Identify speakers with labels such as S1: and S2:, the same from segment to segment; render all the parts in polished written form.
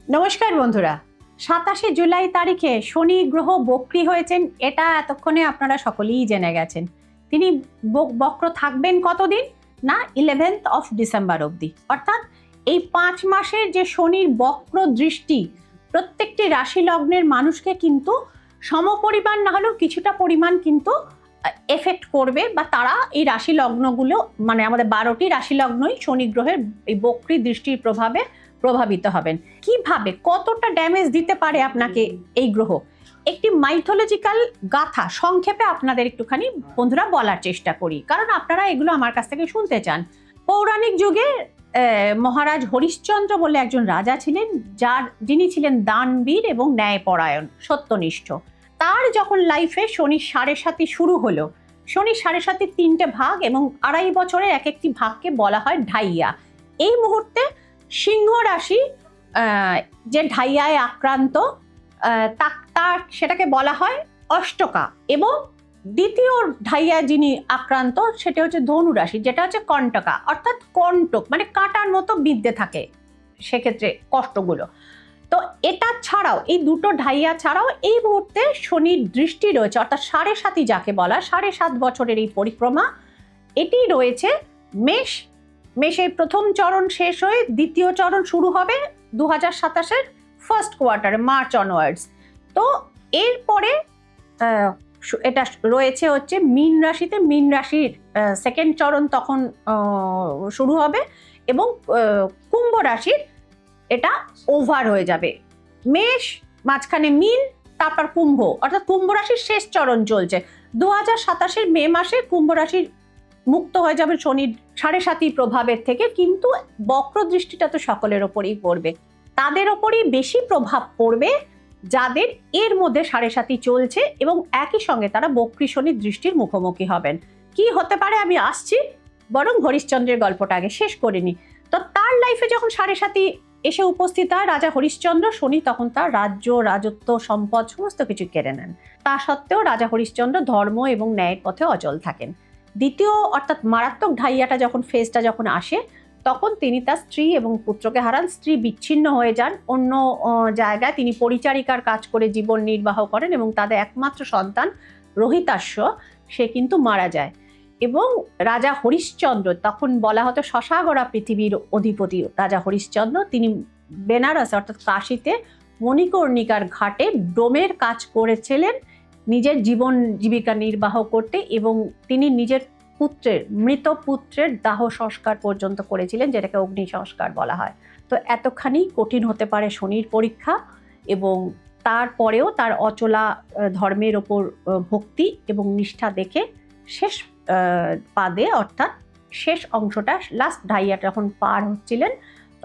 S1: নমস্কার বন্ধুরা, 27শে জুলাই তারিখে শনি গ্রহ বক্রী হয়েছেন, এটা এতক্ষণে আপনারা সকলেই জেনে গেছেন। তিনি বক্র থাকবেন কতদিন না, 11th of ডিসেম্বর অবধি। অর্থাৎ এই 5 মাসের যে শনির বক্র দৃষ্টি প্রত্যেকটি রাশি লগ্নের মানুষকে কিন্তু সমপরিমাণ না হলেও কিছুটা পরিমাণ কিন্তু এফেক্ট করবে, বা তারা এই রাশি লগ্নগুলো মানে আমাদের 12টি রাশি লগ্নই শনি গ্রহের এই বক্রী দৃষ্টির প্রভাবে প্রভাবিত হবেন। কিভাবে কতটা ড্যামেজ দিতে পারে আপনাকে এই গ্রহ, একটি মাইথোলজিক্যাল গাথা সংক্ষেপে আপনাদের একটুখানি বন্ধুরা বলার চেষ্টা করি, কারণ আপনারা এগুলো আমার কাছ থেকে শুনতে চান। পৌরাণিক যুগে মহারাজ হরিশ্চন্দ্র বলে একজন রাজা ছিলেন, যিনি ছিলেন দানবীর এবং ন্যায়পরায়ণ, সত্যনিষ্ঠ। তার যখন লাইফে শনির সাড়ে সাতি শুরু হলো, শনির সাড়ে সাতির 3টে ভাগ এবং 2.5 বছরের এক একটি ভাগকে বলা হয় ঢাইয়া। এই মুহূর্তে সিংহ রাশি যে ঢাইয়ায় আক্রান্ত, তার সেটাকে বলা হয় অষ্টকা, এবং দ্বিতীয় ঢাইয়া যিনি আক্রান্ত সেটা হচ্ছে ধনু রাশি, যেটা হচ্ছে কণ্টকা, অর্থাৎ কণ্টক মানে কাঁটার মতো বিঁধতে থাকে সেক্ষেত্রে কষ্টগুলো। তো এটা ছাড়াও এই দুটো ঢাইয়া ছাড়াও এই মুহূর্তে শনির দৃষ্টি রয়েছে, অর্থাৎ 7.5 যাকে বলা, 7.5 বছরের এই পরিক্রমা এটি রয়েছে মেষের প্রথম চরণ শেষ হয়ে দ্বিতীয় চরণ শুরু হবে 2027-এর ফার্স্ট কোয়ার্টারে, মার্চ অনওয়ার্ডস। তো এরপরে এটা রয়েছে হচ্ছে মীন রাশিতে, মীন রাশির সেকেন্ড চরণ তখন শুরু হবে, এবং কুম্ভ রাশির এটা ওভার হয়ে যাবে। মেষ, মাঝখানে মীন, তারপর কুম্ভ, অর্থাৎ কুম্ভ রাশির শেষ চরণ চলছে। 2027-এর মে মাসে কুম্ভ রাশির মুক্ত হয়ে যাবে শনির 7.5 প্রভাবের থেকে, কিন্তু বক্র দৃষ্টিটা তো সকলের ওপরেই পড়বে। তাদের ওপরই বেশি প্রভাব পড়বে যাদের এর মধ্যে 7.5 চলছে এবং একই সঙ্গে তারা বক্রী শনির দৃষ্টির মুখোমুখি হবেন। কি হতে পারে আমি আসছি, বরং হরিশ্চন্দ্রের গল্পটা আগে শেষ করিনি। তো তার লাইফে যখন 7.5 এসে উপস্থিত হয় রাজা হরিশ্চন্দ্র, শনি তখন তার রাজ্য, রাজত্ব, সম্পদ সমস্ত কিছু কেড়ে নেন। তা সত্ত্বেও রাজা হরিশ্চন্দ্র ধর্ম এবং ন্যায়ের পথে অচল থাকেন। দ্বিতীয় অর্থাৎ মারাত্মক ঢাইয়াটা যখন ফেজটা যখন আসে, তখন তিনি তার স্ত্রী এবং পুত্রকে হারান। স্ত্রী বিচ্ছিন্ন হয়ে যান, অন্য জায়গায় তিনি পরিচারিকার কাজ করে জীবন নির্বাহ করেন, এবং তাদের একমাত্র সন্তান রোহিতাশ্ব সে কিন্তু মারা যায়। এবং রাজা হরিশ্চন্দ্র, তখন বলা হতো শশাগড়া পৃথিবীর অধিপতি রাজা হরিশ্চন্দ্র, তিনি বেনারস অর্থাৎ কাশীতে মণিকর্ণিকার ঘাটে ডোমের কাজ করেছিলেন নিজের জীবন জীবিকা নির্বাহ করতে, এবং তিনি নিজের মৃত পুত্রের দাহ সংস্কার পর্যন্ত করেছিলেন, যেটাকে অগ্নি সংস্কার বলা হয়। তো এতখানি কঠিন হতে পারে শনির পরীক্ষা, এবং তারপরেও তার অচলা ধর্মের ওপর ভক্তি এবং নিষ্ঠা দেখে শেষ পাদে অর্থাৎ শেষ অংশটা, লাস্ট ঢাইয়া যখন পার হচ্ছিলেন,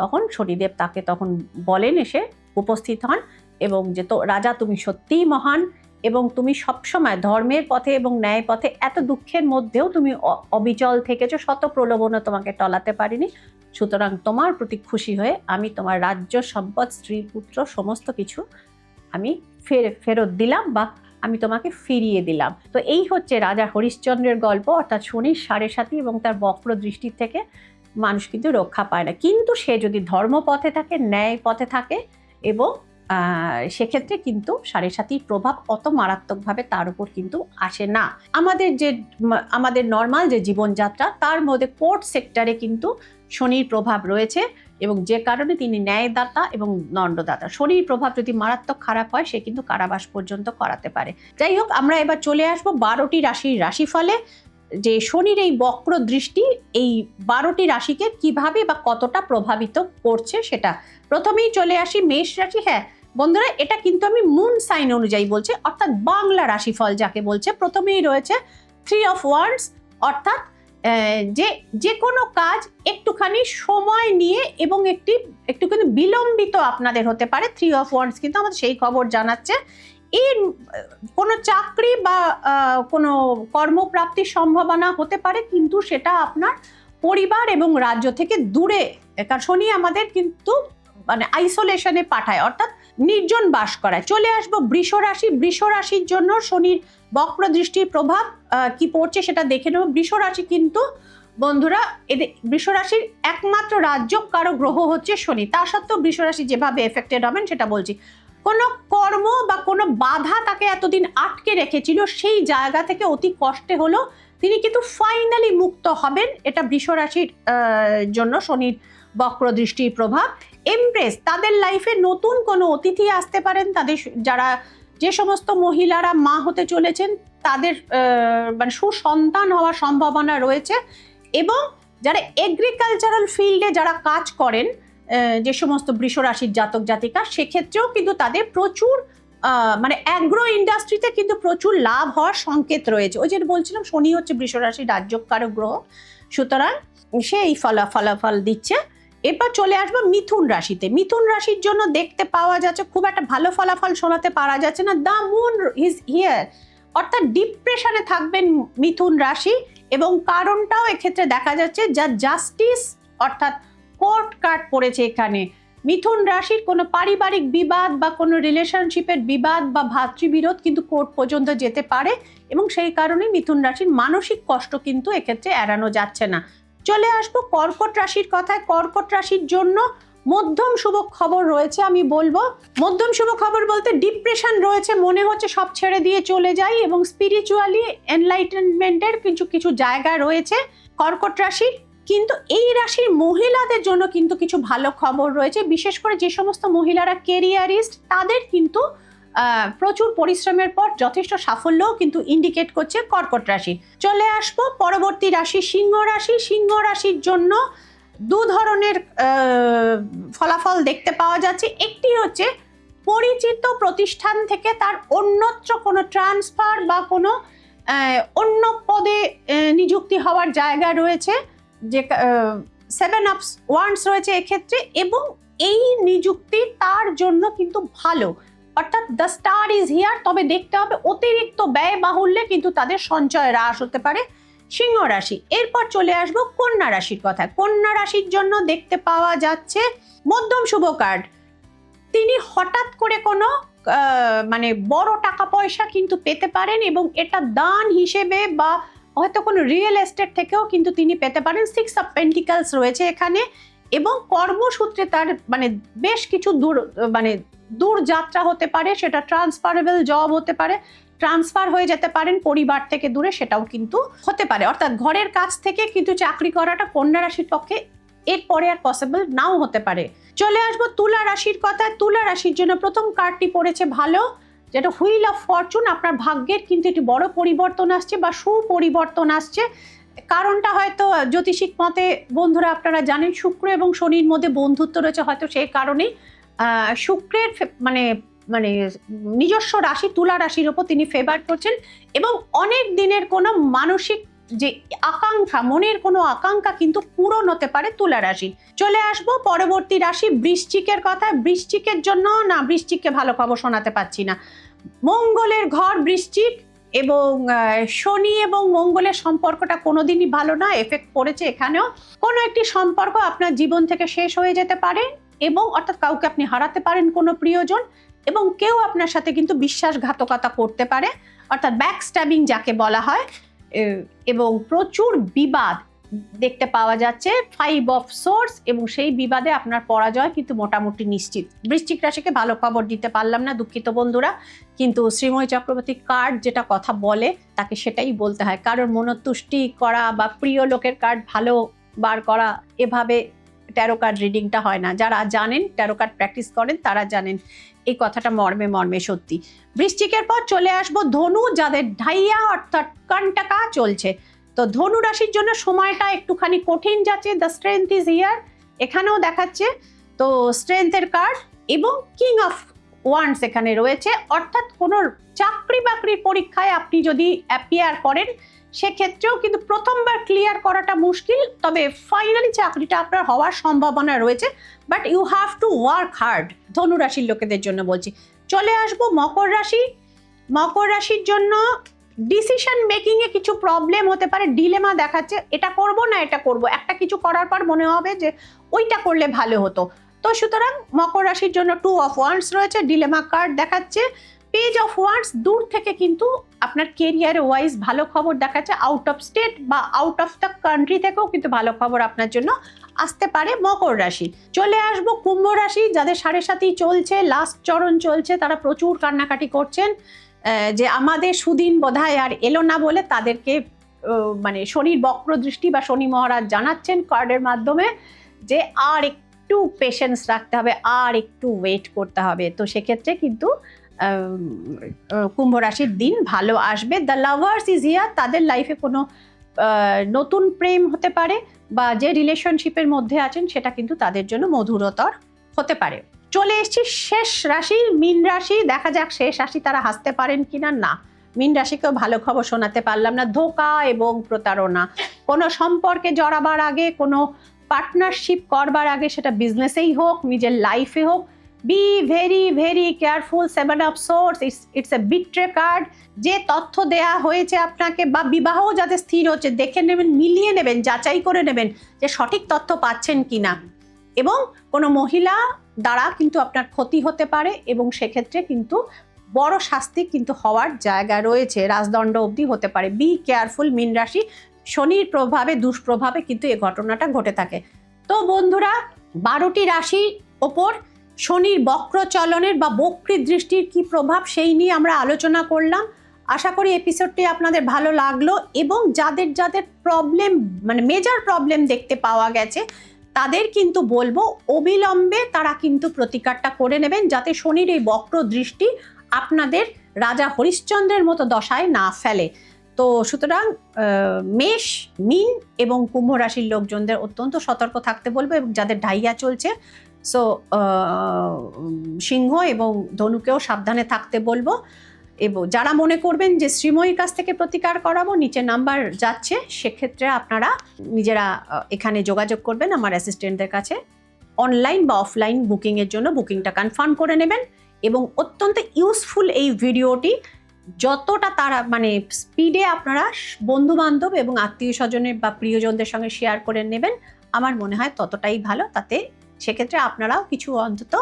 S1: তখন শনিদেব তাকে তখন বলেন, এসে উপস্থিত হন, এবং যে তো রাজা তুমি সত্যিই মহান, এবং তুমি সবসময় ধর্মের পথে এবং ন্যায় পথে এত দুঃখের মধ্যেও তুমি অবিচল থেকেছো, শত প্রলোভনও তোমাকে টলাতে পারিনি। সুতরাং তোমার প্রতি খুশি হয়ে আমি তোমার রাজ্য, সম্পদ, স্ত্রী, পুত্র সমস্ত কিছু আমি ফেরত দিলাম, বা আমি তোমাকে ফিরিয়ে দিলাম। তো এই হচ্ছে রাজা হরিশ্চন্দ্রের গল্প, অর্থাৎ শনির 7.5 এবং তার বক্র দৃষ্টির থেকে মানুষ কিন্তু রক্ষা পায় না, কিন্তু সে যদি ধর্মপথে থাকে, ন্যায় পথে থাকে, এবং সেক্ষেত্রে কিন্তু 7.5 প্রভাব অত মারাত্মকভাবে তার উপর কিন্তু আসে না। আমাদের নর্মাল যে জীবনযাত্রা, তার মধ্যে কোর্ট সেক্টরে কিন্তু শনির প্রভাব রয়েছে, এবং যে কারণে তিনি ন্যায়দাতা এবং দণ্ডদাতা। শনির প্রভাব যদি মারাত্মক খারাপ হয়, সে কিন্তু কারাবাস পর্যন্ত করাতে পারে। যাই হোক, আমরা এবার চলে আসবো 12টি রাশির রাশিফলে, যে শনির এই বক্র দৃষ্টি এই 12টি রাশিকে কিভাবে বা কতটা প্রভাবিত করছে সেটা। প্রথমেই চলে আসি মেষ রাশি। হ্যাঁ বন্ধুরা, এটা কিন্তু আমি মুন সাইন অনুযায়ী বলছি, অর্থাৎ বাংলা রাশিফল যাকে বলছে। প্রথমেই রয়েছে 3 of Wands, অর্থাৎ যে কোনো কাজ একটুখানি সময় নিয়ে এবং একটুখানি বিলম্বিত আপনাদের হতে পারে। 3 of Wands কিন্তু আমাদের সেই খবর জানাচ্ছে, এর কোনো চাকরি বা কোনো কর্মপ্রাপ্তির সম্ভাবনা হতে পারে, কিন্তু সেটা আপনার পরিবার এবং রাজ্য থেকে দূরে, কারণ শনি আমাদের কিন্তু মানে আইসোলেশনে পাঠায়, অর্থাৎ নির্জন বাস করায়। চলে আসবো বৃষ রাশি। বৃষ রাশির জন্য শনির বক্র দৃষ্টির প্রভাব কি পড়ছে সেটা দেখে নেব। বৃষ রাশি কিন্তু বন্ধুরা, এদের বৃষরাশির একমাত্র রাজ্যকারক গ্রহ হচ্ছে শনি। তা সত্ত্বেও বৃষরাশি যেভাবে এফেক্টেড হবেন সেটা বলছি। কোনো কর্ম বা কোনো বাধা তাকে এতদিন আটকে রেখেছিল, সেই জায়গা থেকে অতি কষ্টে হলো তিনি কিন্তু ফাইনালি মুক্ত হবেন। এটা বৃষরাশির জন্য শনির বক্র দৃষ্টির প্রভাব। এমপ্রেস, তাদের লাইফে নতুন কোনো অতিথি আসতে পারেন। তাদের যারা যে সমস্ত মহিলারা মা হতে চলেছেন তাদের মানে সুসন্তান হওয়ার সম্ভাবনা রয়েছে। এবং যারা এগ্রিকালচারাল ফিল্ডে যারা কাজ করেন, যে সমস্ত বৃষরাশির জাতক জাতিকা, সেক্ষেত্রেও কিন্তু তাদের প্রচুর মানে অ্যাগ্রো ইন্ডাস্ট্রিতে কিন্তু প্রচুর লাভ হওয়ার সংকেত রয়েছে। ওই যে বলছিলাম শনি হচ্ছে বৃষরাশির রাজ্যকারক গ্রহ, সুতরাং সে এই ফলাফল দিচ্ছে। এরপর চলে আসবো মিথুন রাশিতে। মিথুন রাশির জন্য দেখতে পাওয়া যাচ্ছে খুব একটা ভালো ফলাফল শোনাতে পারা যাচ্ছে না। দ্য মুন ইজ হিয়ার, অর্থাৎ ডিপ্রেশনে থাকবেন মিথুন রাশি। এবং কারণটাও এক্ষেত্রে দেখা যাচ্ছে যা জাস্টিস অর্থাৎ কোর্ট কার্ড পড়েছে এখানে। মিথুন রাশির কোনো পারিবারিক বিবাদ বা কোনো রিলেশনশিপের বিবাদ বা ভাতৃবিরোধ কিন্তু কোর্ট পর্যন্ত যেতে পারে, এবং সেই কারণে মিথুন রাশির মানসিক কষ্ট কিন্তু এক্ষেত্রে এড়ানো যাচ্ছে না। চলে আসবো কর্কট রাশির কথায়। কর্কট রাশির জন্য মধ্যম শুভ খবর রয়েছে। আমি বলবো মধ্যম শুভ খবর বলতে ডিপ্রেশন রয়েছে, মনে হচ্ছে সব ছেড়ে দিয়ে চলে যাই, এবং স্পিরিচুয়ালি এনলাইটেনমেন্টের কিছু জায়গা রয়েছে কর্কট রাশির। কিন্তু এই রাশির মহিলাদের জন্য কিন্তু কিছু ভালো খবর রয়েছে, বিশেষ করে যে সমস্ত মহিলারা কেরিয়ারিস্ট তাদের কিন্তু প্রচুর পরিশ্রমের পর যথেষ্ট সাফল্যও কিন্তু ইন্ডিকেট করছে কর্কট রাশি। চলে আসবো পরবর্তী রাশি সিংহ রাশি। সিংহ রাশির জন্য দু ধরনের ফলাফল দেখতে পাওয়া যাচ্ছে। একটি হচ্ছে পরিচিত প্রতিষ্ঠান থেকে তার অন্যত্র কোনো ট্রান্সফার বা কোনো অন্য পদে নিযুক্তি হওয়ার জায়গা রয়েছে, যে 7 অফ ওয়ান্ডস রয়েছে এক্ষেত্রে, এবং এই নিযুক্তি তার জন্য কিন্তু ভালো, অর্থাৎ দ্য স্টার ইজ হিয়ার। তবে দেখতে হবে অতিরিক্ত ব্যয় বাহুল্যে কিন্তু তাদের সঞ্চয় হ্রাস হতে পারে সিংহ রাশি। এরপর চলে আসবো কন্যা রাশির কথা। কন্যা রাশির জন্য দেখতে পাওয়া যাচ্ছে মধ্যম শুভ কার্ড। তিনি হঠাৎ করে কোনো মানে বড় টাকা পয়সা কিন্তু পেতে পারেন, এবং এটা দান হিসেবে বা হয়তো কোনো রিয়েল এস্টেট থেকেও কিন্তু তিনি পেতে পারেন। 6 অফ পেন্টিকলস রয়েছে এখানে, এবং কর্মসূত্রে তার মানে বেশ কিছু দূর যাত্রা হতে পারে, সেটা ট্রান্সফারেবল জব হতে পারে, ট্রান্সফার হয়ে যেতে পারেন পরিবার থেকে দূরে, সেটাও কিন্তু হতে পারে। অর্থাৎ ঘরের কাছ থেকে কিন্তু চাকরি করাটা কন্যা রাশির পক্ষে এরপরে আর পসিবল নাও হতে পারে। চলে আসবো তুলা রাশির কথা। তুলা রাশির জন্য প্রথম কার্ডটি পড়েছে ভালো, যেটা হুইল অফ ফরচুন। আপনার ভাগ্যের কিন্তু একটি বড় পরিবর্তন আসছে বা সুপরিবর্তন আসছে। কারণটা হয়তো জ্যোতিষিক মতে বন্ধুরা আপনারা জানেন শুক্র এবং শনির মধ্যে বন্ধুত্ব রয়েছে, হয়তো সেই কারণেই শুক্রের মানে মানে নিজস্ব রাশি তুলা রাশির ওপর তিনি ফেভার করছেন, এবং অনেক দিনের কোনো মানসিক যে আকাঙ্ক্ষা, মনের কোনো আকাঙ্ক্ষা কিন্তু পূরণ হতে পারে তুলা রাশি। চলে আসবো পরবর্তী রাশি বৃশ্চিকের কথা। বৃশ্চিকের জন্য না, বৃশ্চিককে ভালো খবর শোনাতে পাচ্ছি না। মঙ্গলের ঘর বৃশ্চিক, এবং শনি এবং মঙ্গলের সম্পর্কটা কোনোদিনই ভালো না, এফেক্ট পড়েছে এখানেও। কোনো একটি সম্পর্ক আপনার জীবন থেকে শেষ হয়ে যেতে পারে, এবং অর্থাৎ কাউকে আপনি হারাতে পারেন, কোনো প্রিয়জন, এবং কেউ আপনার সাথে কিন্তু বিশ্বাসঘাতকতা করতে পারে, অর্থাৎ ব্যাক স্ট্যাবিং যাকে বলা হয়। এবং প্রচুর বিবাদ দেখতে পাওয়া যাচ্ছে 5 অফ সোর্স, এবং সেই বিবাদে আপনার পরাজয় কিন্তু মোটামুটি নিশ্চিত। বৃশ্চিক রাশিকে ভালো খবর দিতে পারলাম না, দুঃখিত বন্ধুরা, কিন্তু শ্রীময়ী চক্রবর্তী কার্ড যেটা কথা বলে তাকে সেটাই বলতে হয়। কারোর মনোতুষ্টি করা বা প্রিয় লোকের কার্ড ভালো বার করা, এভাবে ট্যারো কার্ড রিডিংটা হয় না। যারা জানেন, ট্যারো কার্ড প্র্যাকটিস করেন, তারা জানেন এই কথাটা মর্মে মর্মে সত্যি। বৃশ্চিকের পর চলে আসবো ধনু, যাদের ঢাইয়া অর্থাৎ কন্টাকা চলছে। তো ধনু রাশির জন্য সময়টা একটুখানি কঠিন যাচ্ছে। দ্য স্ট্রেংথ ইজ হিয়ার এখানেও দেখাচ্ছে, তো স্ট্রেংথের কার্ড, এবং কিং অফ ওয়ান্ডস এখানে রয়েছে। অর্থাৎ কোনো চাকরি বাকরির পরীক্ষায় আপনি যদি অ্যাপিয়ার করেন, সেক্ষেত্রেও কিন্তু প্রথমবার ক্লিয়ার করাটা মুশকিল, তবে ফাইনালি চাকরিটা আপনার হওয়ার সম্ভাবনা রয়েছে, but you have to work hard. ধনু রাশির লোকেদের জন্য বলছি। চলে আসবো মকর রাশি। মকর রাশির জন্য ডিসিশন মেকিং এ কিছু প্রবলেম হতে পারে, ডিলেমা দেখাচ্ছে, এটা করব না এটা করব, একটা কিছু করার পর মনে হবে যে ওইটা করলে ভালো হতো। তো সুতরাং মকর রাশির জন্য 2 অফ ওয়ান্ডস রয়েছে, ডিলেমা কার্ড দেখাচ্ছে। পেজ অফ ওয়ান্ডস দূর থেকে কিন্তু আপনার কেরিয়ার ওয়াইজ ভালো খবর দেখাচ্ছে। আউট অফ স্টেট বা আউট অফ দ্য কান্ট্রি থেকেও কিন্তু ভালো খবর আপনার জন্য আসতে পারে। মকর রাশি। চলে আসবো কুম্ভ রাশি, যাদের 7.5 চলছে, লাস্ট চরণ চলছে, তারা প্রচুর কান্নাকাটি করছেন যে আমাদের সুদিন বোধহয় আর এলো না বলে। তাদেরকে মানে শনির বক্র দৃষ্টি বা শনি মহারাজ জানাচ্ছেন কার্ডের মাধ্যমে যে আর একটু পেশেন্স রাখতে হবে, আর একটু ওয়েট করতে হবে। তো সেক্ষেত্রে কিন্তু কুম্ভ রাশির দিন ভালো আসবে। The lovers is here. তাদের লাইফে কোনো নতুন প্রেম হতে পারে বা যে রিলেশনশিপের মধ্যে আছেন সেটা কিন্তু তাদের জন্য মধুরতর হতে পারে। চলে এসেছি শেষ রাশি মীন রাশি। দেখা যাক শেষ রাশি তারা হাসতে পারেন কিনা। না, মীন রাশিকেও ভালো খবর শোনাতে পারলাম না। ধোঁকা এবং প্রতারণা। কোনো সম্পর্কে জড়াবার আগে, কোনো পার্টনারশিপ করবার আগে, সেটা বিজনেসেই হোক, নিজের লাইফে হোক, be very very careful. 7 of swords, it's a betray card. যে তথ্য দেয়া হয়েছে আপনাকে বা বিবাহ যাতে স্থির হচ্ছে, দেখে নেবেন, মিলিয়ে নেবেন, যাচাই করে নেবেন যে সঠিক তথ্য পাচ্ছেন কিনা। এবং কোনো মহিলা দ্বারা কিন্তু আপনার ক্ষতি হতে পারে এবং সেক্ষেত্রে কিন্তু বড় শাস্তি কিন্তু হওয়ার জায়গা রয়েছে, রাজদণ্ড অবধি হতে পারে। বি কেয়ারফুল মীন রাশি। শনির প্রভাবে, দুষ্প্রভাবে কিন্তু এই ঘটনাটা ঘটে থাকে। তো বন্ধুরা, 12টি রাশির ওপর শনির বক্র চলনের বা বক্রী দৃষ্টির কি প্রভাব সেই নিয়ে আমরা আলোচনা করলাম। আশা করি এপিসোডটি আপনাদের ভালো লাগলো এবং যাদের যাদের প্রবলেম মানে মেজর প্রবলেম দেখতে পাওয়া গেছে তাদের কিন্তু বলবো অবিলম্বে তারা কিন্তু প্রতিকারটা করে নেবেন, যাতে শনির এই বক্র দৃষ্টি আপনাদের রাজা হরিশ্চন্দ্রের মতো দশায় না ফেলে। তো সুতরাং মেষ, মীন এবং কুম্ভ রাশির লোকজনদের অত্যন্ত সতর্ক থাকতে বলবো এবং যাদের ঢাইয়া চলছে সো সিংহ এবং ধনুকেও সাবধানে থাকতে বলবো। এবং যারা মনে করবেন যে শ্রীময়ীর কাছ থেকে প্রতিকার করাবো, নিচে নাম্বার যাচ্ছে, সেক্ষেত্রে আপনারা নিজেরা এখানে যোগাযোগ করবেন আমার অ্যাসিস্ট্যান্টদের কাছে। অনলাইন বা অফলাইন বুকিংয়ের জন্য বুকিংটা কনফার্ম করে নেবেন। এবং অত্যন্ত ইউজফুল এই ভিডিওটি, যতটা তারা মানে স্পিডে আপনারা বন্ধু বান্ধব এবং আত্মীয় স্বজনের বা প্রিয়জনদের সঙ্গে শেয়ার করে নেবেন, আমার মনে হয় ততটাই ভালো। তাতে সেক্ষেত্রে আপনারাও কিছু অন্তত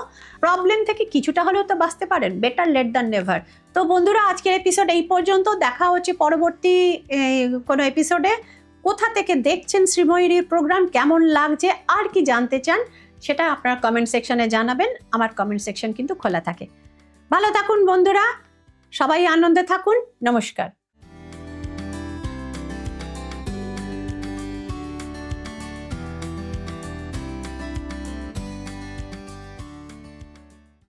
S1: প্রবলেম থেকে কিছুটা হলেও তো বাঁচতে পারেন। Better late than never. তো বন্ধুরা, আজকের এপিসোড এই পর্যন্ত। দেখা হচ্ছে পরবর্তী কোনো এপিসোডে। কোথা থেকে দেখছেন শ্রীময়ীর প্রোগ্রাম, কেমন লাগছে, আর কি জানতে চান, সেটা আপনারা কমেন্ট সেকশনে জানাবেন। আমার কমেন্ট সেকশন কিন্তু খোলা থাকে। ভালো থাকুন বন্ধুরা, সবাই আনন্দে থাকুন। নমস্কার।